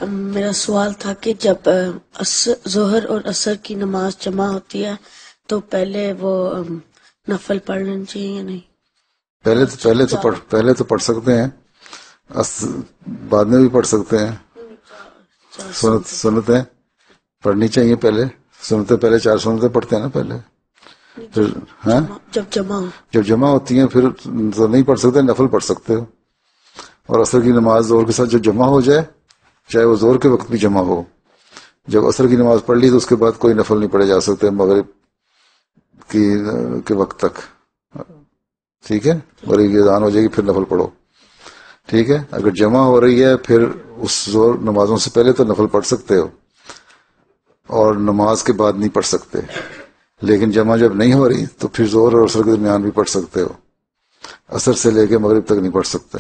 میرا سوال تھا کہ جب ظہر اور عصر کی نماز جمع ہوتی ہے تو پہلے وہ نفل پڑھ لینا چاہیے یا نہیں؟ پہلے تو پڑھ سکتے ہیں، بعد میں بھی پڑھ سکتے ہیں. سنتیں پڑھنی چاہیے پہلے. سنتیں پہلے 4 سنتیں پڑھتے ہیں نا پہلے. جب جمع ہوتی ہیں پھر تو نہیں پڑھ سکتے، نفل پڑھ سکتے ہو. اور عصر کی نماز زور کے ساتھ جو جمع ہو جائے، چاہے وہ زور کے وقت بھی جمع ہو، جب عصر کی نماز پڑھ لی تو اس کے بعد کوئی نفل نہیں پڑھے جا سکتے مغرب کے وقت تک. ٹھیک ہے، مغرب کی اذان ہو جائے گی پھر نفل پڑھو. ٹھیک ہے، اگر جمع ہو رہی ہے پھر اس زور نمازوں سے پہلے تو نفل پڑھ سکتے ہو اور نماز کے بعد نہیں پڑھ سکتے. لیکن جمع جب نہیں ہو رہی تو پھر زور اور عصر کے درمیان بھی پڑھ سکتے ہو. عصر سے لے کے مغرب تک نہیں پڑھ سکتے.